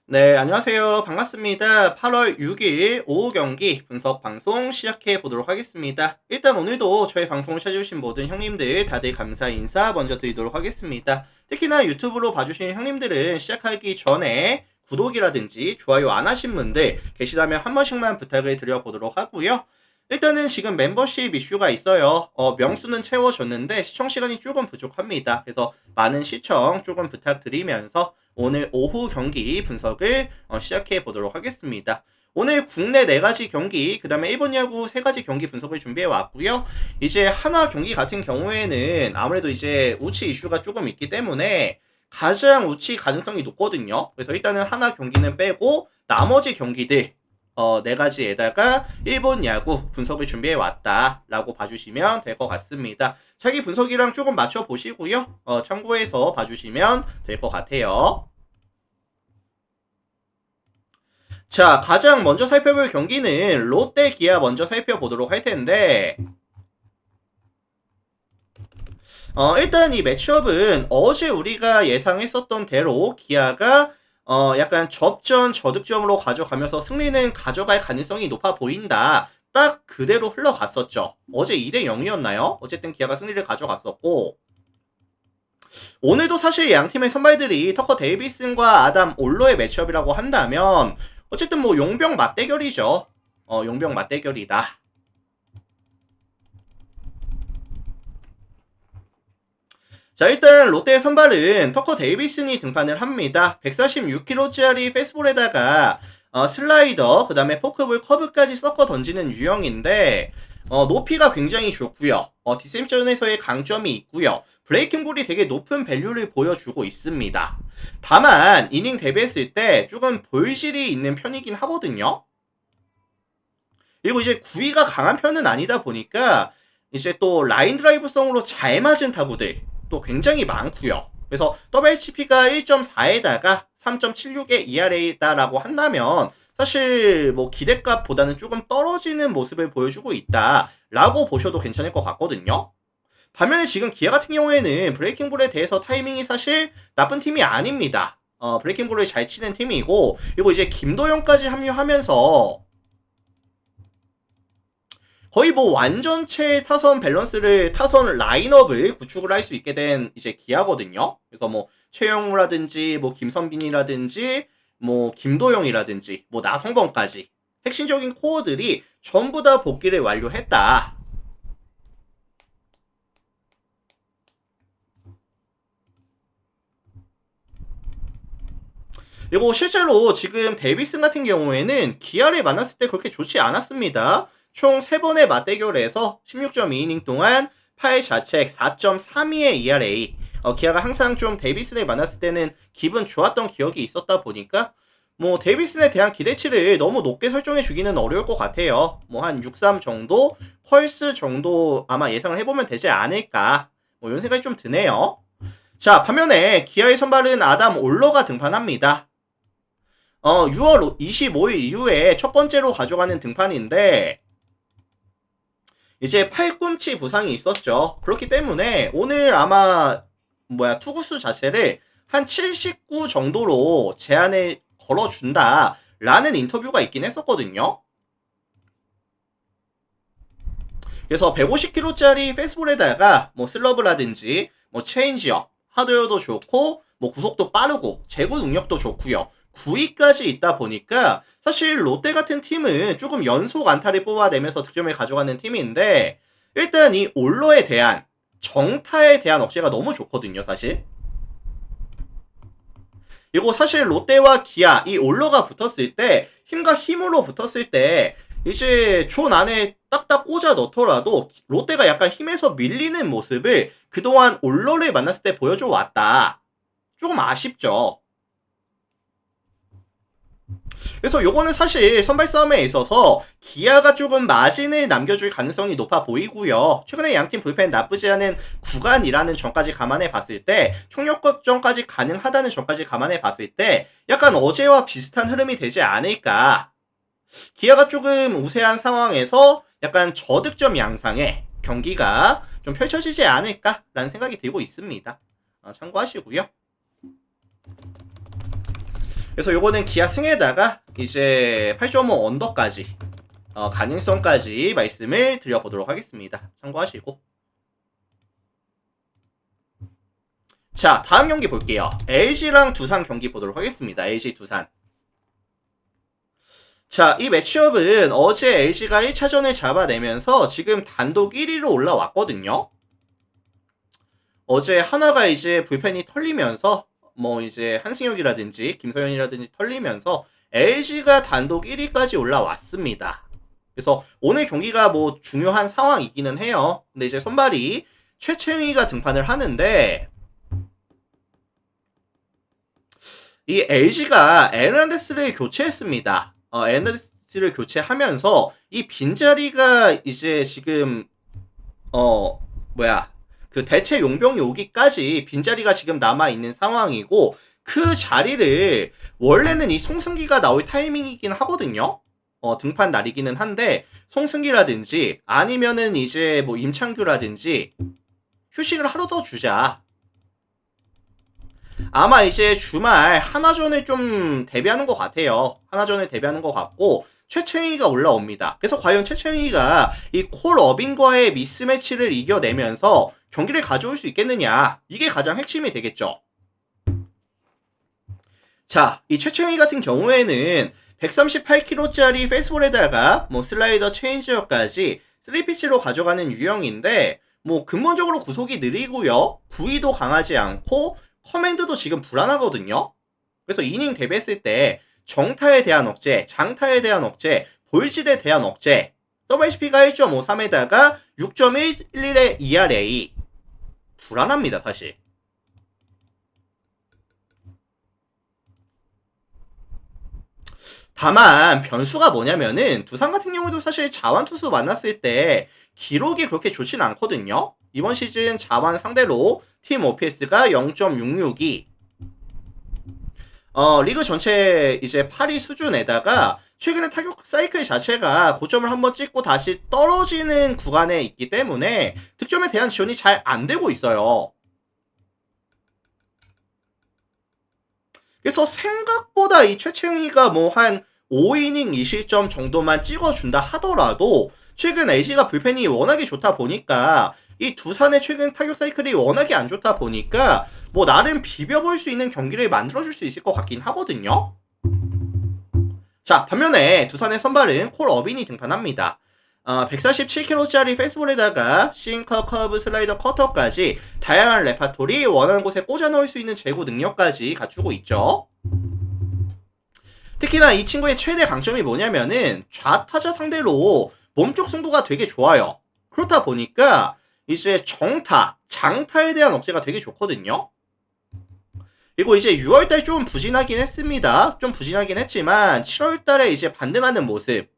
네, 안녕하세요. 반갑습니다. 8월 6일 오후 경기 분석 방송 시작해 보도록 하겠습니다. 일단 오늘도 저희 방송을 찾아주신 모든 형님들 다들 감사 인사 먼저 드리도록 하겠습니다. 특히나 유튜브로 봐주신 형님들은 시작하기 전에 구독이라든지 좋아요 안 하신 분들 계시다면 한 번씩만 부탁을 드려보도록 하고요. 일단은 지금 멤버십 이슈가 있어요. 명수는 채워줬는데 시청 시간이 조금 부족합니다. 그래서 많은 시청 조금 부탁드리면서 오늘 오후 경기 분석을 시작해 보도록 하겠습니다. 오늘 국내 4가지 경기, 그 다음에 일본 야구 3가지 경기 분석을 준비해 왔고요. 이제 하나 경기 같은 경우에는 아무래도 이제 우치 이슈가 조금 있기 때문에 가장 우치 가능성이 높거든요. 그래서 일단은 하나 경기는 빼고 나머지 경기들 4가지에다가 일본 야구 분석을 준비해 왔다라고 봐주시면 될 것 같습니다. 자기 분석이랑 조금 맞춰보시고요. 참고해서 봐주시면 될 것 같아요. 자, 가장 먼저 살펴볼 경기는 롯데 기아 먼저 살펴보도록 할 텐데, 일단 이 매치업은 어제 우리가 예상했었던 대로 기아가 약간 접전 저득점으로 가져가면서 승리는 가져갈 가능성이 높아 보인다. 딱 그대로 흘러갔었죠. 어제 2대 0이었나요? 어쨌든 기아가 승리를 가져갔었고, 오늘도 사실 양 팀의 선발들이 터커 데이비슨과 아담 올로의 매치업이라고 한다면 어쨌든 뭐 용병 맞대결이죠. 용병 맞대결이다. 자, 일단 롯데의 선발은 터커 데이비슨이 등판을 합니다. 146kg짜리 페스볼에다가 슬라이더, 그 다음에 포크볼, 커브까지 섞어 던지는 유형인데 높이가 굉장히 좋고요. 디셈전에서의 강점이 있고요. 브레이킹볼이 되게 높은 밸류를 보여주고 있습니다. 다만 이닝 대비했을 때 조금 볼질이 있는 편이긴 하거든요. 그리고 이제 구위가 강한 편은 아니다 보니까 이제 또 라인 드라이브성으로 잘 맞은 타구들 또 굉장히 많고요. 그래서 WHP가 1.4에다가 3.76의 ERA다라고 한다면 사실 뭐 기대값보다는 조금 떨어지는 모습을 보여주고 있다라고 보셔도 괜찮을 것 같거든요. 반면에 지금 기아 같은 경우에는 브레이킹볼에 대해서 타이밍이 사실 나쁜 팀이 아닙니다. 브레이킹볼을 잘 치는 팀이고, 그리고 이제 김도영까지 합류하면서 거의 뭐 완전체 타선 밸런스를 타선 라인업을 구축을 할 수 있게 된 이제 기아거든요. 그래서 뭐 최영우라든지 뭐 김선빈이라든지 뭐 김도영이라든지 뭐 나성범까지 핵심적인 코어들이 전부 다 복귀를 완료했다. 그리고 실제로 지금 데이비슨 같은 경우에는 기아를 만났을 때 그렇게 좋지 않았습니다. 총 3번의 맞대결에서 16.2이닝 동안 8자책 4.32의 ERA. 기아가 항상 좀 데이비슨을 만났을 때는 기분 좋았던 기억이 있었다 보니까 뭐 데이비슨에 대한 기대치를 너무 높게 설정해 주기는 어려울 것 같아요. 뭐 한 6-3 정도, 펄스 정도 아마 예상을 해보면 되지 않을까. 뭐 이런 생각이 좀 드네요. 자, 반면에 기아의 선발은 아담 올러가 등판합니다. 6월 25일 이후에 첫 번째로 가져가는 등판인데 이제 팔꿈치 부상이 있었죠. 그렇기 때문에 오늘 아마 투구수 자체를 한 79 정도로 제한을 걸어준다 라는 인터뷰가 있긴 했었거든요. 그래서 150kg짜리 페스볼에다가 뭐 슬러브라든지 뭐 체인지업, 하드웨어도 좋고 뭐 구속도 빠르고 제구 능력도 좋고요. 9위까지 있다 보니까 사실 롯데 같은 팀은 조금 연속 안타를 뽑아내면서 득점을 가져가는 팀인데 일단 이 올로에 대한 정타에 대한 억제가 너무 좋거든요, 사실. 그리고 사실 롯데와 기아 이 올로가 붙었을 때 힘과 힘으로 붙었을 때 이제 존 안에 딱딱 꽂아 넣더라도 롯데가 약간 힘에서 밀리는 모습을 그동안 올로를 만났을 때 보여줘 왔다. 조금 아쉽죠. 그래서 요거는 사실 선발 싸움에 있어서 기아가 조금 마진을 남겨줄 가능성이 높아 보이고요. 최근에 양팀 불펜 나쁘지 않은 구간이라는 점까지 감안해 봤을 때 총력 걱정까지 가능하다는 점까지 감안해 봤을 때 약간 어제와 비슷한 흐름이 되지 않을까. 기아가 조금 우세한 상황에서 약간 저득점 양상의 경기가 좀 펼쳐지지 않을까라는 생각이 들고 있습니다. 참고하시고요. 그래서 요거는 기아 승에다가 이제 8.5 언더까지 가능성까지 말씀을 드려보도록 하겠습니다. 참고하시고. 자, 다음 경기 볼게요. LG랑 두산 경기 보도록 하겠습니다. LG 두산. 자, 이 매치업은 어제 LG가 1차전을 잡아내면서 지금 단독 1위로 올라왔거든요. 어제 하나가 이제 불펜이 털리면서 뭐 이제 한승혁이라든지 김서현이라든지 털리면서 LG가 단독 1위까지 올라왔습니다. 그래서 오늘 경기가 뭐 중요한 상황이기는 해요. 근데 이제 선발이 최채위가 등판을 하는데 이 LG가 에르난데스를 교체했습니다. 에르난데스를 교체하면서 이 빈자리가 이제 지금 그 대체 용병이 오기까지 빈자리가 지금 남아있는 상황이고 그 자리를 원래는 이 송승기가 나올 타이밍이긴 하거든요. 등판 날이기는 한데 송승기라든지 아니면은 이제 뭐 임창규라든지 휴식을 하루 더 주자. 아마 이제 주말 하나전을 좀 대비하는 것 같아요. 하나전을 대비하는 것 같고 최채희가 올라옵니다. 그래서 과연 최채희가 이 콜 어빈과의 미스매치를 이겨내면서 경기를 가져올 수 있겠느냐, 이게 가장 핵심이 되겠죠. 자, 이 최채희 같은 경우에는 138kg짜리 페이스볼에다가 뭐 슬라이더 체인지어까지 3피치로 가져가는 유형인데 뭐 근본적으로 구속이 느리고요, 구위도 강하지 않고 커맨드도 지금 불안하거든요. 그래서 이닝 대비했을 때 정타에 대한 억제, 장타에 대한 억제, 볼질에 대한 억제, WHP가 1.53에다가 6.11의 ERA, 불안합니다 사실. 다만 변수가 뭐냐면은 두산 같은 경우도 사실 자완 투수 만났을 때 기록이 그렇게 좋진 않거든요. 이번 시즌 자완 상대로 팀 OPS가 0.662, 리그 전체 이제 8위 수준에다가 최근에 타격 사이클 자체가 고점을 한번 찍고 다시 떨어지는 구간에 있기 때문에 득점에 대한 지원이 잘 안 되고 있어요. 그래서 생각보다 이 최채웅이가 뭐 한 5이닝 2실점 정도만 찍어준다 하더라도 최근 LG가 불펜이 워낙에 좋다 보니까 이 두산의 최근 타격 사이클이 워낙에 안 좋다 보니까 뭐 나름 비벼볼 수 있는 경기를 만들어줄 수 있을 것 같긴 하거든요. 자, 반면에 두산의 선발은 콜 어빈이 등판합니다. 147kg짜리 페이스볼에다가 싱커, 커브, 슬라이더, 커터까지 다양한 레파토리, 원하는 곳에 꽂아 넣을 수 있는 제구 능력까지 갖추고 있죠. 특히나 이 친구의 최대 강점이 뭐냐면은 좌타자 상대로 몸쪽 승부가 되게 좋아요. 그렇다 보니까 이제 정타, 장타에 대한 억제가 되게 좋거든요. 그리고 이제 6월달 좀 부진하긴 했습니다. 좀 부진하긴 했지만 7월달에 이제 반등하는 모습.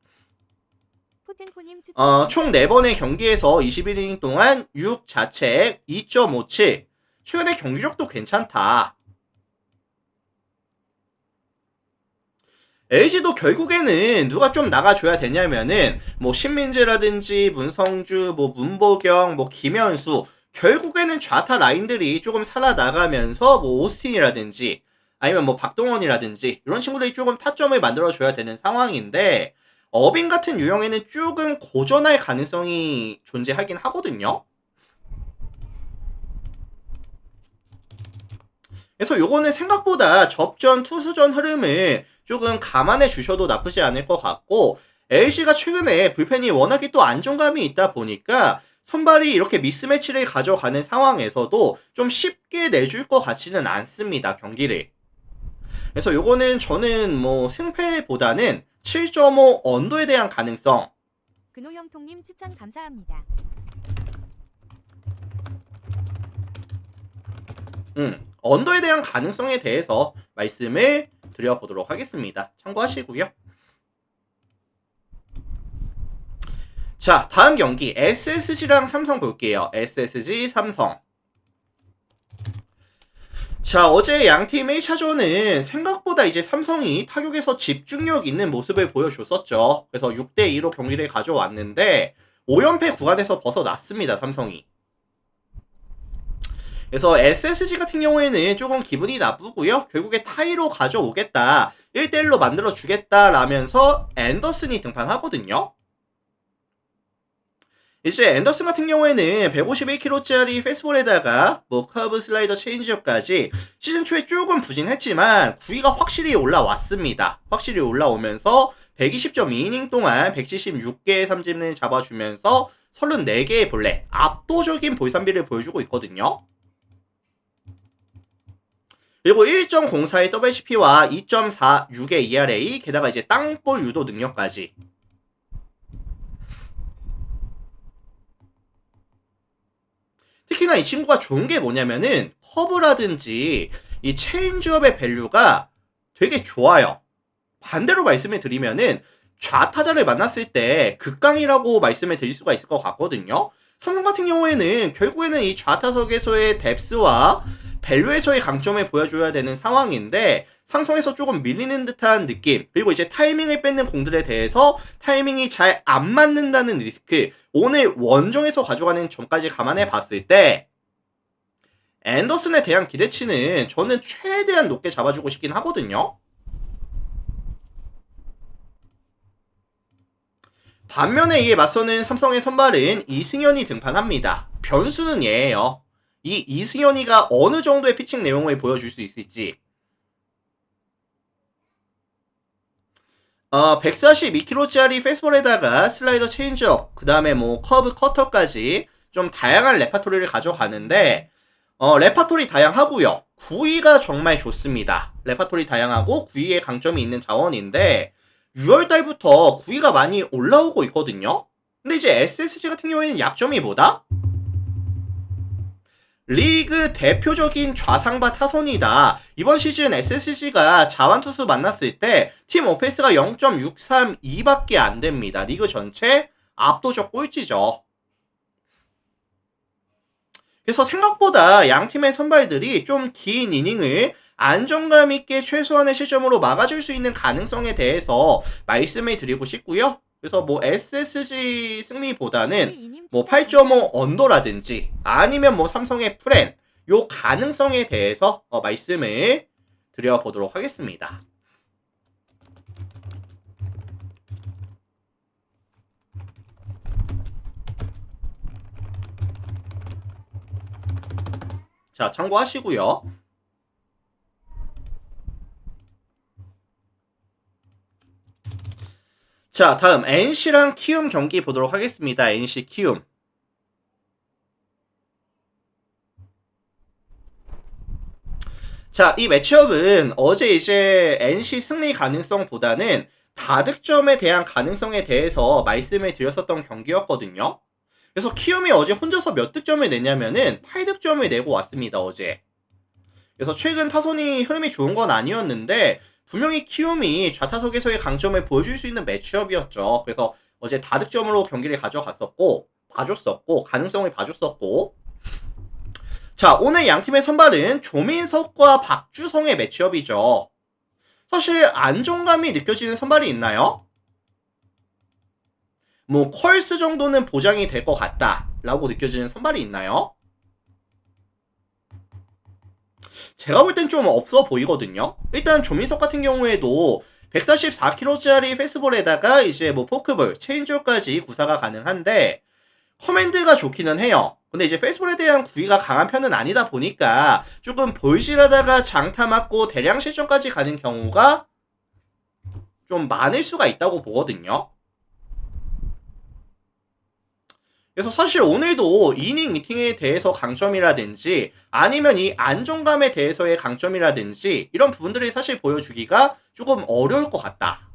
총 4번의 경기에서 21이닝 동안 6 자책 2.57. 최근에 경기력도 괜찮다. LG도 결국에는 누가 좀 나가줘야 되냐면은 뭐 신민재라든지 문성주, 뭐 문보경, 뭐 김현수, 결국에는 좌타 라인들이 조금 살아나가면서 뭐 오스틴이라든지 아니면 뭐 박동원이라든지 이런 친구들이 조금 타점을 만들어줘야 되는 상황인데 어빈 같은 유형에는 조금 고전할 가능성이 존재하긴 하거든요. 그래서 요거는 생각보다 접전, 투수전 흐름을 조금 감안해 주셔도 나쁘지 않을 것 같고 LG가 최근에 불펜이 워낙에 또 안정감이 있다 보니까 선발이 이렇게 미스매치를 가져가는 상황에서도 좀 쉽게 내줄 것 같지는 않습니다, 경기를. 그래서 요거는 저는 뭐 승패보다는 7.5 언더에 대한 가능성. 근호형통님 추천 감사합니다. 언더에 대한 가능성에 대해서 말씀을 드려보도록 하겠습니다. 참고하시고요. 자, 다음 경기 SSG랑 삼성 볼게요. SSG 삼성. 자, 어제 양팀 1차전은 생각보다 이제 삼성이 타격에서 집중력 있는 모습을 보여줬었죠. 그래서 6대2로 경기를 가져왔는데 5연패 구간에서 벗어났습니다, 삼성이. 그래서 SSG 같은 경우에는 조금 기분이 나쁘고요. 결국에 타이로 가져오겠다. 1대1로 만들어주겠다 라면서 앤더슨이 등판하거든요. 이제 앤더슨 같은 경우에는 151kg짜리 페스볼에다가 뭐 커브 슬라이더 체인지업까지 시즌 초에 조금 부진했지만 구위가 확실히 올라왔습니다. 확실히 올라오면서 120.2이닝 동안 176개의 삼진을 잡아주면서 34개의 볼넷, 압도적인 볼삼비를 보여주고 있거든요. 그리고 1.04의 WCP와 2.46의 ERA, 게다가 이제 땅볼 유도 능력까지. 특히나 이 친구가 좋은 게 뭐냐면은 커브라든지 이 체인지업의 밸류가 되게 좋아요. 반대로 말씀을 드리면은 좌타자를 만났을 때 극강이라고 말씀을 드릴 수가 있을 것 같거든요. 삼성 같은 경우에는 결국에는 이 좌타석에서의 뎁스와 밸류에서의 강점을 보여줘야 되는 상황인데 상성에서 조금 밀리는 듯한 느낌, 그리고 이제 타이밍을 뺏는 공들에 대해서 타이밍이 잘 안 맞는다는 리스크, 오늘 원정에서 가져가는 점까지 감안해 봤을 때 앤더슨에 대한 기대치는 저는 최대한 높게 잡아주고 싶긴 하거든요. 반면에 이에 맞서는 삼성의 선발은 이승현이 등판합니다. 변수는 얘예요. 이 이승현이가 어느 정도의 피칭 내용을 보여줄 수 있을지. 142kg짜리 페스볼에다가 슬라이더 체인지업, 그 다음에 뭐 커브 커터까지 좀 다양한 레파토리를 가져가는데 레파토리 다양하고요. 구위가 정말 좋습니다. 레파토리 다양하고 구위에 강점이 있는 자원인데 6월달부터 구위가 많이 올라오고 있거든요. 근데 이제 SSG 같은 경우에는 약점이 뭐다? 리그 대표적인 좌상바 타선이다. 이번 시즌 SSG가 자완투수 만났을 때 팀 오페스가 0.632밖에 안 됩니다. 리그 전체 압도적 꼴찌죠. 그래서 생각보다 양 팀의 선발들이 좀 긴 이닝을 안정감 있게 최소한의 실점으로 막아줄 수 있는 가능성에 대해서 말씀을 드리고 싶고요. 그래서 뭐 SSG 승리보다는 뭐 8.5 언더라든지 아니면 뭐 삼성의 프렌, 요 가능성에 대해서 말씀을 드려보도록 하겠습니다. 자, 참고하시고요. 자, 다음 NC랑 키움 경기 보도록 하겠습니다. NC 키움. 자, 이 매치업은 어제 이제 NC 승리 가능성보다는 다득점에 대한 가능성에 대해서 말씀을 드렸었던 경기였거든요. 그래서 키움이 어제 혼자서 몇 득점을 냈냐면은 8득점을 내고 왔습니다, 어제. 그래서 최근 타선이 흐름이 좋은 건 아니었는데 분명히 키움이 좌타석에서의 강점을 보여줄 수 있는 매치업이었죠. 그래서 어제 다득점으로 경기를 가져갔었고, 봐줬었고, 가능성을 봐줬었고. 자, 오늘 양팀의 선발은 조민석과 박주성의 매치업이죠. 사실 안정감이 느껴지는 선발이 있나요? 뭐 컬스 정도는 보장이 될 것 같다 라고 느껴지는 선발이 있나요? 제가 볼 땐 좀 없어 보이거든요. 일단 조민석 같은 경우에도 144kg짜리 페스볼에다가 이제 뭐 포크볼, 체인지업까지 구사가 가능한데 커맨드가 좋기는 해요. 근데 이제 페스볼에 대한 구위가 강한 편은 아니다 보니까 조금 볼실하다가 장타 맞고 대량 실점까지 가는 경우가 좀 많을 수가 있다고 보거든요. 그래서 사실 오늘도 이닝 미팅에 대해서 강점이라든지 아니면 이 안정감에 대해서의 강점이라든지 이런 부분들을 사실 보여주기가 조금 어려울 것 같다.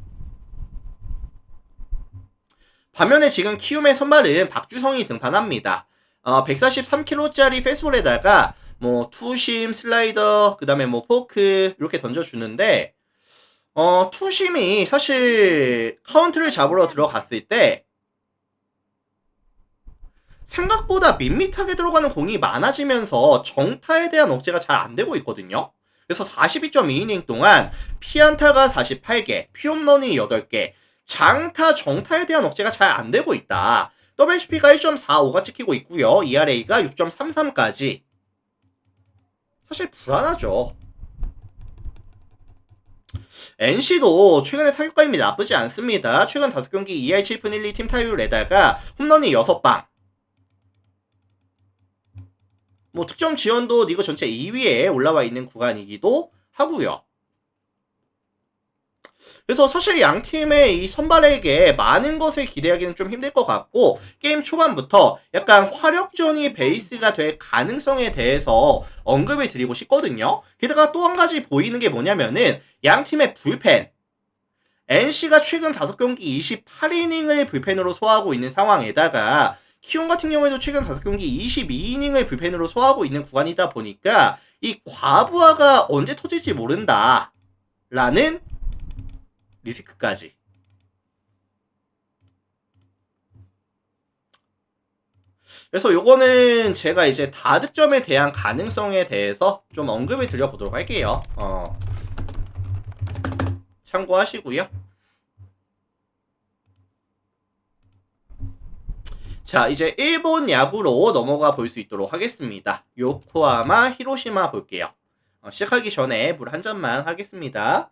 반면에 지금 키움의 선발은 박주성이 등판합니다. 143kg짜리 페스볼에다가 뭐 투심, 슬라이더, 그 다음에 뭐 포크 이렇게 던져주는데 투심이 사실 카운트를 잡으러 들어갔을 때 생각보다 밋밋하게 들어가는 공이 많아지면서 정타에 대한 억제가 잘 안되고 있거든요. 그래서 42.2이닝 동안 피안타가 48개, 피홈런이 8개, 장타, 정타에 대한 억제가 잘 안되고 있다. WCP가 1.45가 찍히고 있고요. ERA가 6.33까지. 사실 불안하죠. NC도 최근에 타격감이 나쁘지 않습니다. 최근 5경기 2할 7푼 1리 팀 타율에다가 홈런이 6방. 뭐 득점 지원도 리그 전체 2위에 올라와 있는 구간이기도 하고요. 그래서 사실 양 팀의 이 선발에게 많은 것을 기대하기는 좀 힘들 것 같고, 게임 초반부터 약간 화력전이 베이스가 될 가능성에 대해서 언급을 드리고 싶거든요. 게다가 또 한 가지 보이는 게 뭐냐면은 양 팀의 불펜. NC가 최근 5경기 28이닝을 불펜으로 소화하고 있는 상황에다가 키움 같은 경우에도 최근 5경기 22이닝을 불펜으로 소화하고 있는 구간이다 보니까 이 과부하가 언제 터질지 모른다 라는 리스크까지. 그래서 요거는 제가 이제 다득점에 대한 가능성에 대해서 좀 언급을 드려보도록 할게요. 참고하시고요. 자, 이제 일본 야구로 넘어가 볼 수 있도록 하겠습니다. 요코하마, 히로시마 볼게요. 시작하기 전에 물 한 잔만 하겠습니다.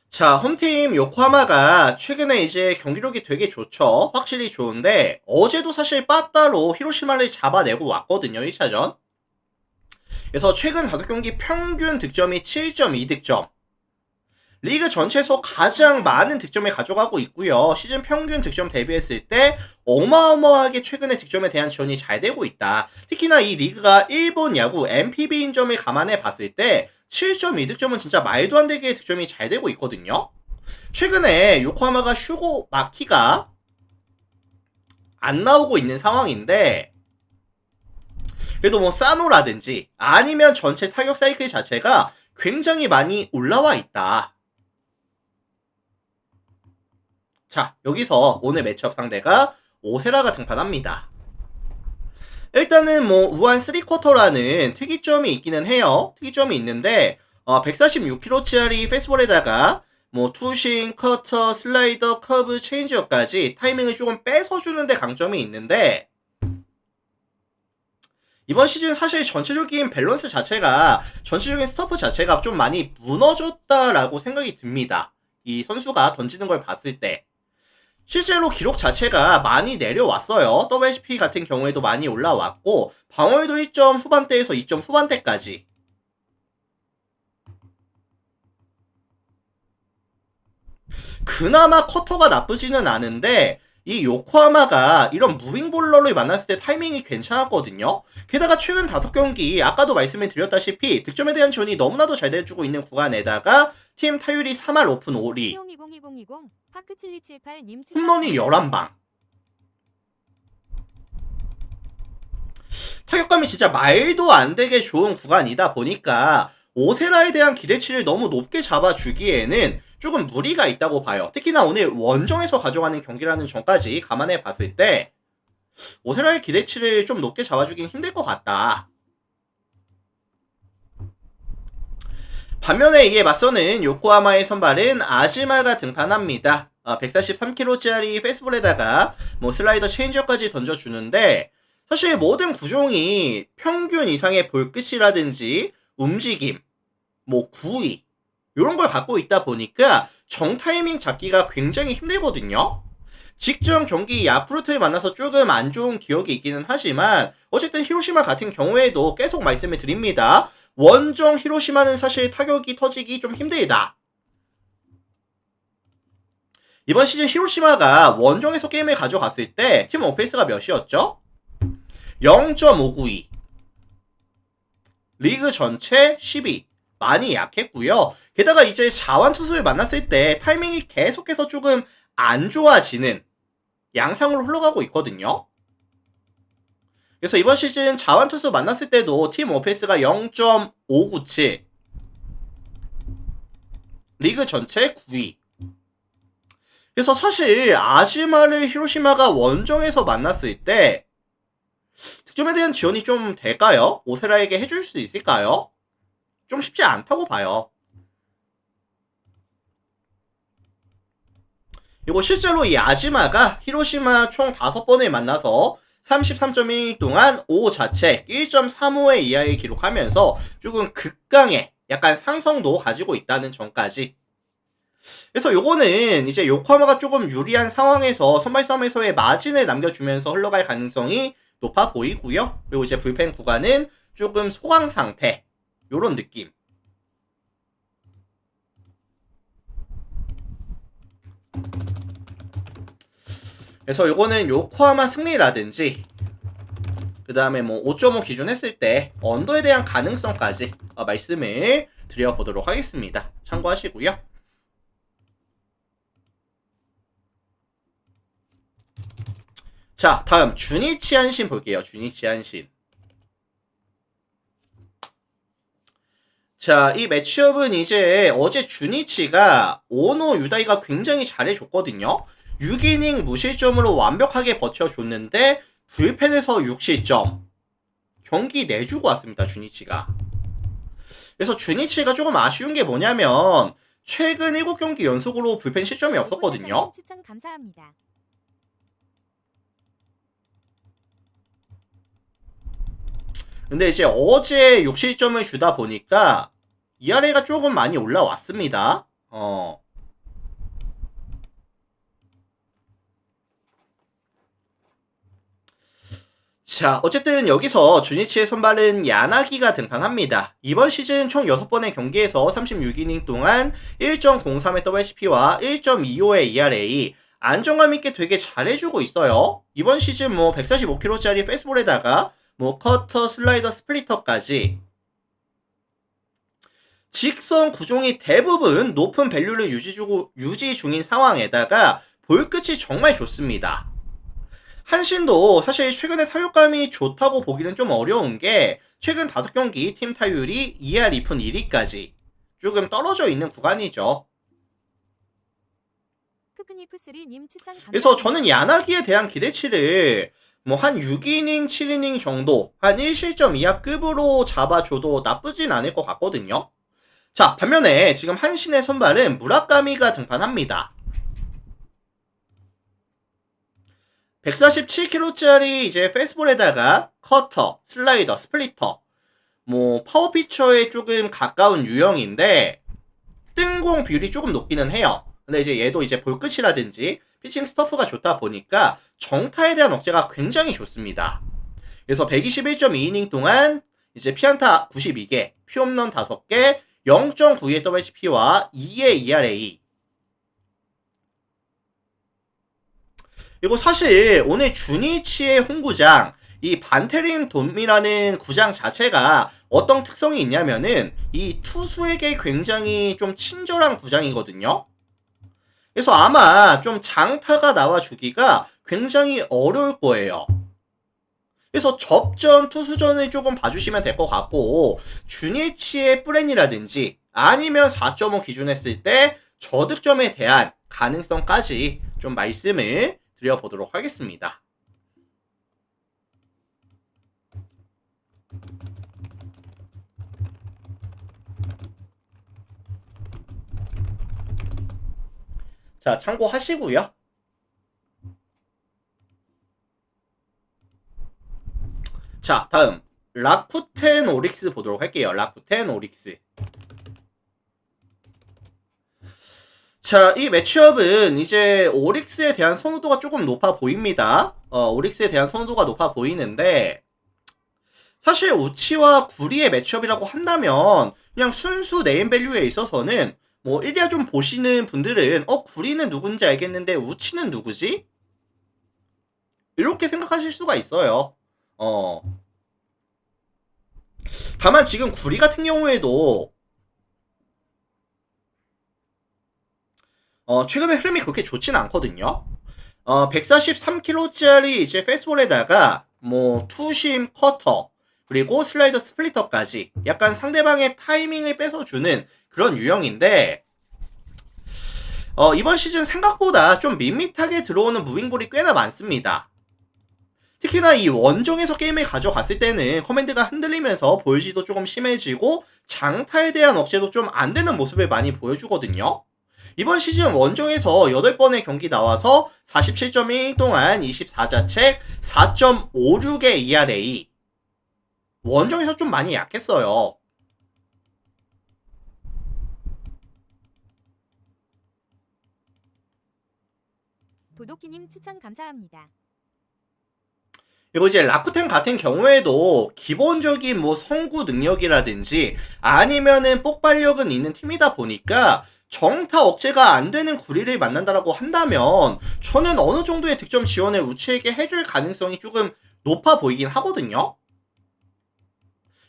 자, 홈팀 요코하마가 최근에 이제 경기력이 되게 좋죠. 확실히 좋은데 어제도 사실 빠따로 히로시마를 잡아내고 왔거든요. 1차전. 그래서 최근 5경기 평균 득점이 7.2득점. 리그 전체에서 가장 많은 득점을 가져가고 있고요. 시즌 평균 득점 대비했을 때 어마어마하게 최근에 득점에 대한 지원이 잘 되고 있다. 특히나 이 리그가 일본 야구 MPB인 점을 감안해 봤을 때 7.2득점은 진짜 말도 안 되게 득점이 잘 되고 있거든요. 최근에 요코하마가 슈고 마키가 안 나오고 있는 상황인데 그래도 뭐 사노라든지 아니면 전체 타격 사이클 자체가 굉장히 많이 올라와 있다. 자, 여기서 오늘 매치업 상대가 오세라가 등판합니다. 일단은 뭐 우한 3쿼터라는 특이점이 있기는 해요. 특이점이 있는데 146km짜리 페스볼에다가 뭐 투싱, 커터, 슬라이더, 커브, 체인지업까지 타이밍을 조금 뺏어주는데 강점이 있는데 이번 시즌 사실 전체적인 밸런스 자체가 전체적인 스토프 자체가 좀 많이 무너졌다라고 생각이 듭니다. 이 선수가 던지는 걸 봤을 때 실제로 기록 자체가 많이 내려왔어요. WHP 같은 경우에도 많이 올라왔고 방어율도 1점 후반대에서 2점 후반대까지. 그나마 커터가 나쁘지는 않은데 이 요코하마가 이런 무빙볼러를 만났을 때 타이밍이 괜찮았거든요. 게다가 최근 5경기 아까도 말씀을 드렸다시피 득점에 대한 지원이 너무나도 잘 돼주고 있는 구간에다가 팀 타율이 3할 오픈 5리 키움 2020 파크 7278님 홈런이 11방. 타격감이 진짜 말도 안 되게 좋은 구간이다 보니까 오세라에 대한 기대치를 너무 높게 잡아주기에는 조금 무리가 있다고 봐요. 특히나 오늘 원정에서 가져가는 경기라는 점까지 감안해 봤을 때 오세라의 기대치를 좀 높게 잡아주긴 힘들 것 같다. 반면에 이에 맞서는 요코하마의 선발은 아즈마가 등판합니다. 143kg짜리 페이스볼에다가 뭐 슬라이더 체인지업까지 던져주는데 사실 모든 구종이 평균 이상의 볼끝이라든지 움직임, 뭐 구위 이런 걸 갖고 있다 보니까 정타이밍 잡기가 굉장히 힘들거든요. 직전 경기 야쿠르트를 만나서 조금 안 좋은 기억이 있기는 하지만 어쨌든 히로시마 같은 경우에도 계속 말씀을 드립니다. 원정 히로시마는 사실 타격이 터지기 좀 힘들다. 이번 시즌 히로시마가 원정에서 게임을 가져갔을 때 팀 오페이스가 몇이었죠? 0.592. 리그 전체 10위. 많이 약했고요. 게다가 이제 자완투수를 만났을 때 타이밍이 계속해서 조금 안 좋아지는 양상으로 흘러가고 있거든요. 그래서 이번 시즌 자완투수 만났을 때도 팀 오페이스가 0.597. 리그 전체 9위. 그래서 사실 아즈마를 히로시마가 원정에서 만났을 때 득점에 대한 지원이 좀 될까요? 오세라에게 해줄 수 있을까요? 좀 쉽지 않다고 봐요. 그리고 실제로 이 아지마가 히로시마 총 5번을 만나서 33.1일 동안 5 자체 1.35의 이하를 기록하면서 조금 극강의 약간 상성도 가지고 있다는 점까지. 그래서 요거는 이제 요코하마가 조금 유리한 상황에서 선발 싸움에서의 마진을 남겨주면서 흘러갈 가능성이 높아 보이고요. 그리고 이제 불펜 구간은 조금 소강 상태 요런 느낌. 그래서 요거는 요코하마 승리라든지 그 다음에 뭐 5.5 기준 했을 때 언더에 대한 가능성까지 말씀을 드려보도록 하겠습니다. 참고하시고요. 자, 다음 주니치 한신 볼게요. 주니치 한신. 자, 이 매치업은 이제 어제 주니치가 오노 유다이가 굉장히 잘해줬거든요. 6이닝 무실점으로 완벽하게 버텨줬는데 불펜에서 6실점. 경기 내주고 왔습니다. 주니치가. 그래서 주니치가 조금 아쉬운 게 뭐냐면 최근 7경기 연속으로 불펜 실점이 없었거든요. 추천 감사합니다. 근데 이제 어제 6실점을 주다 보니까 ERA가 조금 많이 올라왔습니다. 자, 어쨌든 여기서 주니치의 선발은 야나기가 등판합니다. 이번 시즌 총 6번의 경기에서 36이닝 동안 1.03의 WHP와 1.25의 ERA, 안정감 있게 되게 잘해주고 있어요. 이번 시즌 뭐 145km짜리 페이스볼에다가 뭐 커터, 슬라이더, 스플리터까지 직선 구종이 대부분 높은 밸류를 유지 중인 상황에다가 볼 끝이 정말 좋습니다. 한신도 사실 최근에 타율감이 좋다고 보기는 좀 어려운 게 최근 5경기 팀 타율이 2할 2푼 1리까지 조금 떨어져 있는 구간이죠. 크크니프3님 추천 감사합니다. 그래서 저는 야나기에 대한 기대치를 뭐 한 6이닝, 7이닝 정도 한 1실점 이하 급으로 잡아줘도 나쁘진 않을 것 같거든요. 자, 반면에 지금 한신의 선발은 무라카미가 등판합니다. 147km짜리 이제 페이스볼에다가 커터, 슬라이더, 스플리터 뭐 파워 피처에 조금 가까운 유형인데 뜬공 비율이 조금 높기는 해요. 근데 이제 얘도 이제 볼 끝이라든지 피칭 스터프가 좋다 보니까 정타에 대한 억제가 굉장히 좋습니다. 그래서 121.2이닝 동안 이제 피안타 92개, 피홈런 5개, 0.92의 WHP와 2의 ERA. 그리고 사실 오늘 주니치의 홈구장 이 반테림 돔이라는 구장 자체가 어떤 특성이 있냐면은 이 투수에게 굉장히 좀 친절한 구장이거든요. 그래서 아마 좀 장타가 나와주기가 굉장히 어려울 거예요. 그래서 접전 투수전을 조금 봐주시면 될 것 같고 주니치의 플랜이라든지 아니면 4.5 기준 했을 때 저득점에 대한 가능성까지 좀 말씀을 드려보도록 하겠습니다. 자, 참고하시고요. 자, 다음 라쿠텐 오릭스 보도록 할게요. 라쿠텐 오릭스. 자, 이 매치업은 이제 오릭스에 대한 선호도가 조금 높아 보입니다. 오릭스에 대한 선호도가 높아 보이는데 사실 우치와 구리의 매치업이라고 한다면 그냥 순수 네임밸류에 있어서는 뭐 1야 좀 보시는 분들은 구리는 누군지 알겠는데 우치는 누구지? 이렇게 생각하실 수가 있어요. 다만 지금 구리 같은 경우에도 최근에 흐름이 그렇게 좋진 않거든요. 143kg짜리 이제 페이스볼에다가 뭐 투심 커터 그리고 슬라이더 스플리터까지 약간 상대방의 타이밍을 뺏어주는 그런 유형인데 이번 시즌 생각보다 좀 밋밋하게 들어오는 무빙볼이 꽤나 많습니다. 특히나 이 원정에서 게임을 가져갔을 때는 커맨드가 흔들리면서 볼지도 조금 심해지고 장타에 대한 억제도 좀 안되는 모습을 많이 보여주거든요. 이번 시즌 원정에서 8번의 경기 나와서 47.1 동안 24자책 4.56의 ERA. 원정에서 좀 많이 약했어요. 도도키님 추천 감사합니다. 그리고 이제 라쿠텐 같은 경우에도 기본적인 뭐 성구 능력이라든지 아니면은 폭발력은 있는 팀이다 보니까 정타 억제가 안 되는 구리를 만난다라고 한다면 저는 어느 정도의 득점 지원을 우치에게 해줄 가능성이 조금 높아 보이긴 하거든요.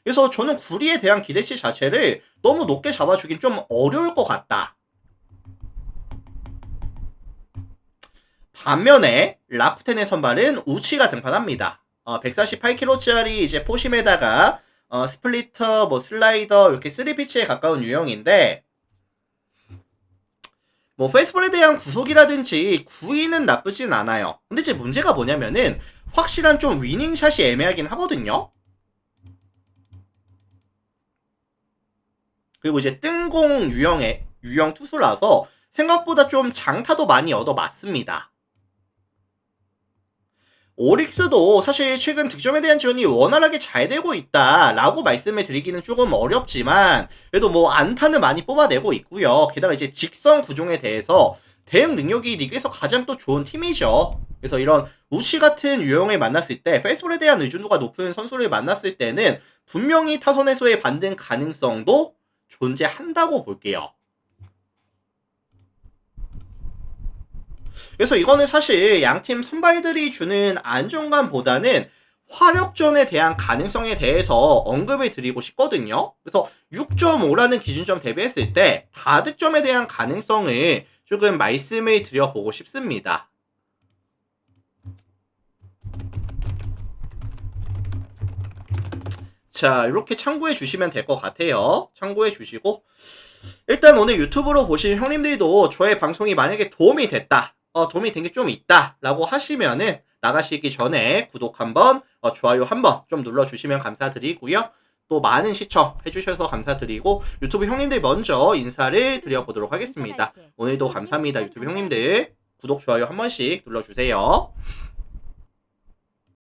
그래서 저는 구리에 대한 기대치 자체를 너무 높게 잡아주긴 좀 어려울 것 같다. 반면에 라쿠텐의 선발은 우치가 등판합니다. 148kg짜리 이제 포심에다가 스플리터, 뭐 슬라이더 이렇게 3피치에 가까운 유형인데 뭐 페이스볼에 대한 구속이라든지 구위는 나쁘진 않아요. 근데 이제 문제가 뭐냐면은 확실한 좀 위닝샷이 애매하긴 하거든요. 그리고 이제 뜬공 유형 투수라서 생각보다 좀 장타도 많이 얻어 맞습니다. 오릭스도 사실 최근 득점에 대한 지원이 원활하게 잘 되고 있다라고 말씀을 드리기는 조금 어렵지만 그래도 뭐 안타는 많이 뽑아내고 있고요. 게다가 이제 직선 구종에 대해서 대응 능력이 리그에서 가장 또 좋은 팀이죠. 그래서 이런 우치 같은 유형을 만났을 때 페이스볼에 대한 의존도가 높은 선수를 만났을 때는 분명히 타선에서의 반등 가능성도 존재한다고 볼게요. 그래서 이거는 사실 양팀 선발들이 주는 안정감보다는 화력전에 대한 가능성에 대해서 언급을 드리고 싶거든요. 그래서 6.5라는 기준점 대비했을 때 다득점에 대한 가능성을 조금 말씀을 드려보고 싶습니다. 자, 이렇게 참고해 주시면 될 것 같아요. 참고해 주시고 일단 오늘 유튜브로 보신 형님들도 저의 방송이 만약에 도움이 됐다. 도움이 된 게 좀 있다 라고 하시면은 나가시기 전에 구독 한번 좋아요 한번 좀 눌러주시면 감사드리고요. 또 많은 시청 해주셔서 감사드리고 유튜브 형님들 먼저 인사를 드려보도록 하겠습니다. 오늘도 감사합니다. 유튜브 형님들 구독 좋아요 한 번씩 눌러주세요.